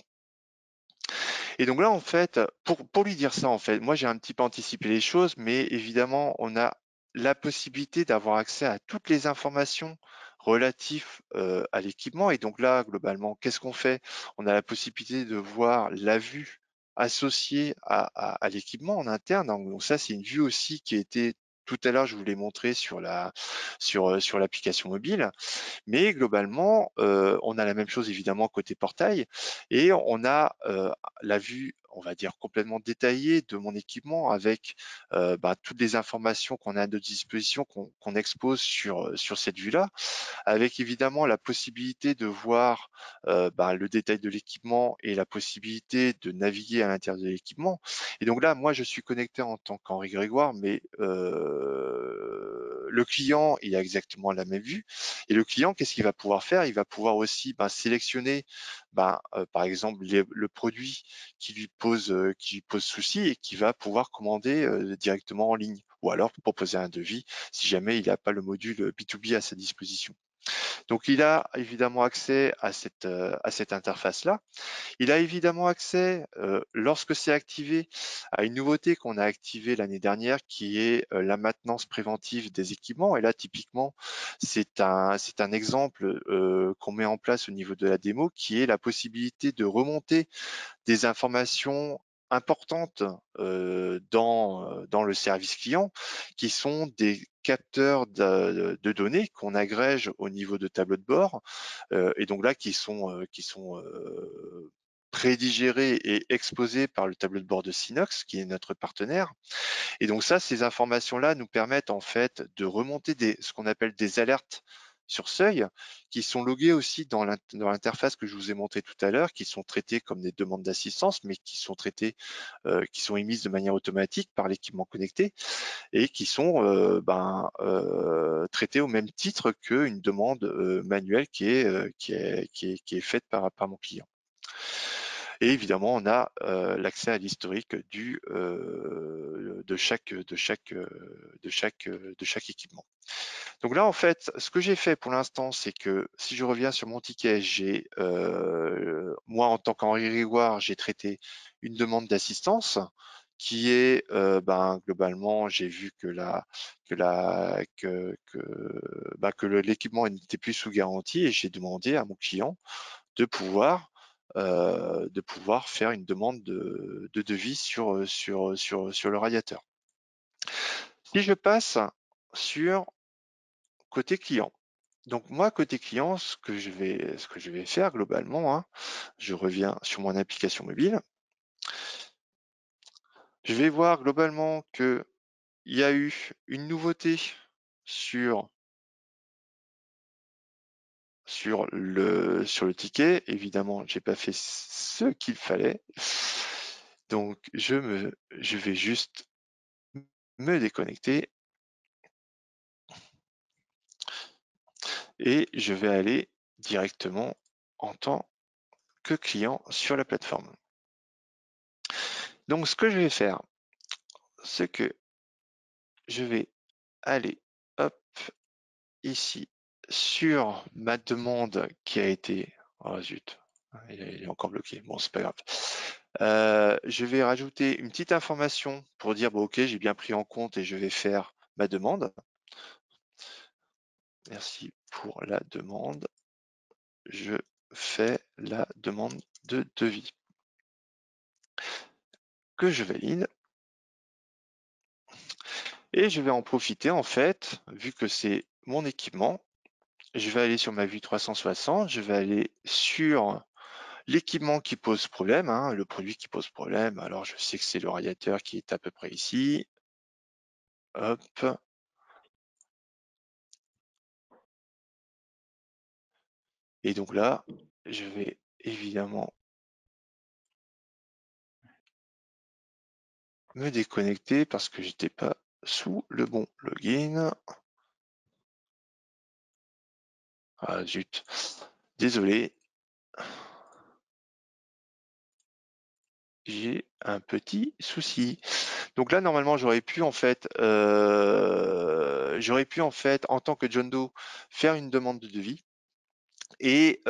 Et donc là, en fait, pour lui dire ça, en fait, moi j'ai un petit peu anticipé les choses, mais évidemment, on a la possibilité d'avoir accès à toutes les informations relatives à l'équipement. Et donc là, globalement, qu'est-ce qu'on fait? On a la possibilité de voir la vue associée à l'équipement en interne. Donc ça, c'est une vue aussi qui a été tout à l'heure, je vous l'ai montré sur l'application mobile. Mais globalement, on a la même chose évidemment côté portail et on a la vue, on va dire, complètement détaillée de mon équipement avec toutes les informations qu'on a à notre disposition, qu'on expose sur cette vue-là, avec évidemment la possibilité de voir le détail de l'équipement et la possibilité de naviguer à l'intérieur de l'équipement. Et donc là, moi, je suis connecté en tant qu'Henri Grégoire, mais le client, il a exactement la même vue. Et le client, qu'est-ce qu'il va pouvoir faire? Il va pouvoir aussi sélectionner, par exemple, le produit qui lui pose souci et qui va pouvoir commander directement en ligne, ou alors proposer un devis si jamais il n'a pas le module B2B à sa disposition. Donc, il a évidemment accès à cette interface-là. Il a évidemment accès, lorsque c'est activé, à une nouveauté qu'on a activée l'année dernière, qui est la maintenance préventive des équipements. Et là, typiquement, c'est un exemple qu'on met en place au niveau de la démo, qui est la possibilité de remonter des informations importantes dans le service client, qui sont des capteurs de données qu'on agrège au niveau de tableau de bord, et donc là qui sont prédigérés et exposés par le tableau de bord de Synox, qui est notre partenaire. Et donc ça, ces informations-là nous permettent en fait de remonter ce qu'on appelle des alertes sur seuil, qui sont loguées aussi dans l'interface que je vous ai montré tout à l'heure, qui sont traitées comme des demandes d'assistance, mais qui sont traitées, qui sont émises de manière automatique par l'équipement connecté et qui sont traitées au même titre qu'une demande manuelle qui est faite par mon client. Et évidemment, on a l'accès à l'historique de chaque équipement. Donc là, en fait, ce que j'ai fait pour l'instant, c'est que si je reviens sur mon ticket, moi, en tant qu'Henri Grégoire, j'ai traité une demande d'assistance qui est, globalement, j'ai vu que l'équipement n'était plus sous garantie et j'ai demandé à mon client de pouvoir faire une demande de devis sur le radiateur. Si je passe sur côté client. Donc moi, côté client, ce que je vais faire globalement, je reviens sur mon application mobile. Je vais voir globalement qu'il y a eu une nouveauté sur sur le ticket. Évidemment, j'ai pas fait ce qu'il fallait. Donc, je vais juste me déconnecter et je vais aller directement en tant que client sur la plateforme. Donc, ce que je vais faire, c'est que je vais aller, hop, ici, sur ma demande qui a été... Oh zut, il est encore bloqué. Bon, c'est pas grave. Je vais rajouter une petite information pour dire, bon, ok, j'ai bien pris en compte et je vais faire ma demande. Merci pour la demande. Je fais la demande de devis que je valide. Et je vais en profiter, en fait, vu que c'est mon équipement, je vais aller sur ma vue 360, je vais aller sur l'équipement qui pose problème, hein, le produit qui pose problème. Alors, je sais que c'est le radiateur qui est à peu près ici. Hop. Et donc là, je vais évidemment me déconnecter parce que j'étais pas sous le bon login. Ah zut, désolé. J'ai un petit souci. Donc là, normalement, j'aurais pu en fait, en tant que John Doe, faire une demande de devis. Et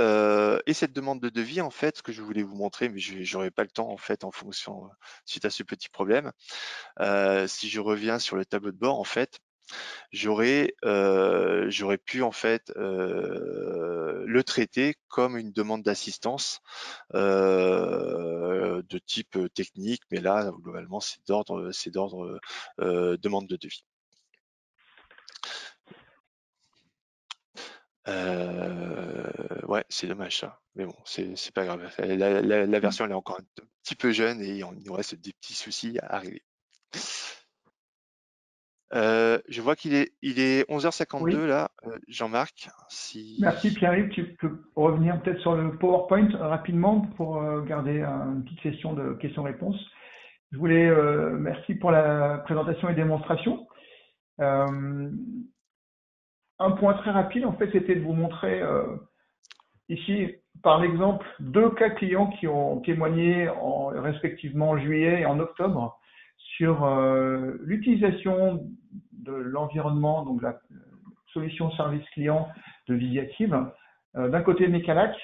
cette demande de devis, en fait, ce que je voulais vous montrer, mais j'aurais pas le temps en fait, en fonction suite à ce petit problème. Si je reviens sur le tableau de bord, en fait, j'aurais pu en fait le traiter comme une demande d'assistance de type technique, mais là globalement c'est d'ordre demande de devis. Ouais, c'est dommage ça, mais bon, c'est pas grave. La version elle est encore un petit peu jeune et il nous reste des petits soucis à régler. Je vois qu'il est 11h52 Oui. là, Jean-Marc. Si... Merci Pierre-Yves. Tu peux revenir peut-être sur le PowerPoint rapidement pour garder une petite session de questions-réponses. Je voulais, merci pour la présentation et démonstration. Un point très rapide, en fait, c'était de vous montrer ici, par l'exemple, deux cas clients qui ont témoigné respectivement en juillet et en octobre sur l'utilisation de l'environnement, donc la solution service client de Visiative, d'un côté Mecalac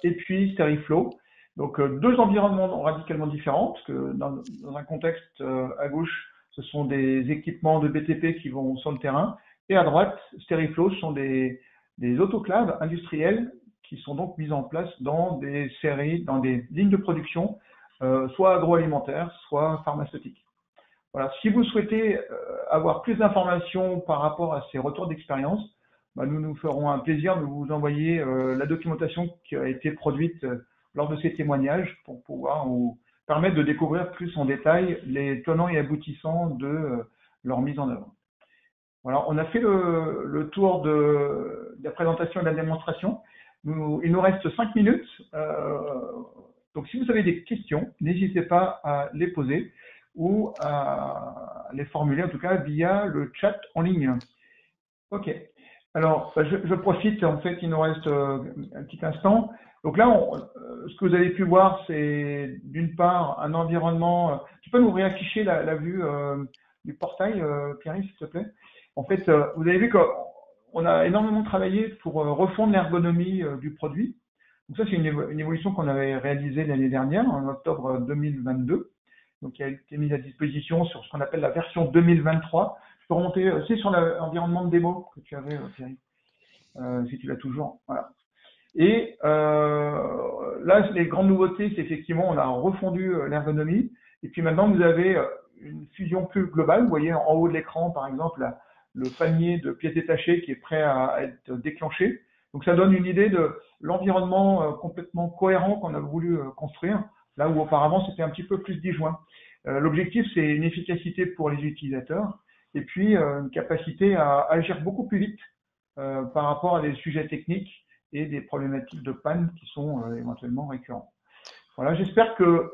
et puis Steriflow. Donc deux environnements radicalement différents, parce que dans un contexte à gauche, ce sont des équipements de BTP qui vont sur le terrain, et à droite, Steriflow, ce sont des autoclaves industriels qui sont donc mises en place dans des séries, dans des lignes de production, soit agroalimentaires, soit pharmaceutiques. Voilà. Si vous souhaitez avoir plus d'informations par rapport à ces retours d'expérience, bah, nous nous ferons un plaisir de vous envoyer la documentation qui a été produite lors de ces témoignages pour pouvoir vous permettre de découvrir plus en détail les tenants et aboutissants de leur mise en œuvre. Voilà, on a fait le tour de la présentation et de la démonstration. Il nous reste 5 minutes. Donc, si vous avez des questions, n'hésitez pas à les poser ou à les formuler, en tout cas, via le chat en ligne. OK. Alors, je profite, en fait, il nous reste un petit instant. Donc là, ce que vous avez pu voir, c'est d'une part un environnement. Tu peux nous réafficher la vue du portail, Pierre, s'il te plaît? En fait, vous avez vu qu'on a énormément travaillé pour refondre l'ergonomie du produit. Donc ça, c'est une évolution qu'on avait réalisée l'année dernière, en octobre 2022. Donc, qui a été mise à disposition sur ce qu'on appelle la version 2023. Je peux remonter aussi sur l'environnement de démo que tu avais, Thierry, si tu l'as toujours. Voilà. Et là, les grandes nouveautés, c'est effectivement, on a refondu l'ergonomie. Et puis maintenant, vous avez une fusion plus globale. Vous voyez en haut de l'écran, par exemple, le panier de pièces détachées qui est prêt à être déclenché. Donc ça donne une idée de l'environnement complètement cohérent qu'on a voulu construire, là où auparavant c'était un petit peu plus disjoint. L'objectif, c'est une efficacité pour les utilisateurs et puis une capacité à agir beaucoup plus vite par rapport à des sujets techniques et des problématiques de panne qui sont éventuellement récurrentes. Voilà, j'espère que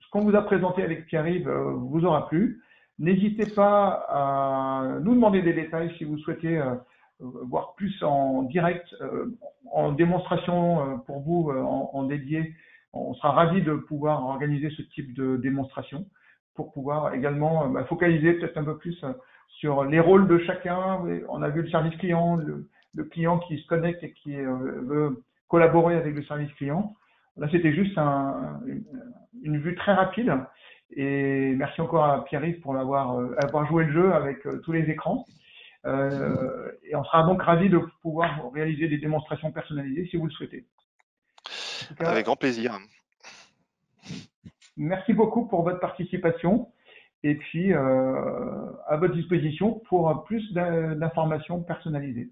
ce qu'on vous a présenté avec Pierre-Yves vous aura plu. N'hésitez pas à nous demander des détails si vous souhaitez voir plus en direct, en démonstration pour vous, en dédié. On sera ravis de pouvoir organiser ce type de démonstration pour pouvoir également focaliser peut-être un peu plus sur les rôles de chacun. On a vu le service client, le client qui se connecte et qui veut collaborer avec le service client. Là, c'était juste une vue très rapide. Et merci encore à Pierre-Yves pour avoir joué le jeu avec tous les écrans. Et on sera donc ravis de pouvoir réaliser des démonstrations personnalisées si vous le souhaitez. En tout cas, avec grand plaisir. Merci beaucoup pour votre participation. Et puis, à votre disposition pour plus d'informations personnalisées.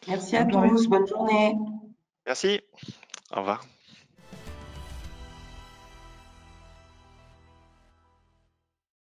Merci à tous. Bonne journée. Merci. Au revoir.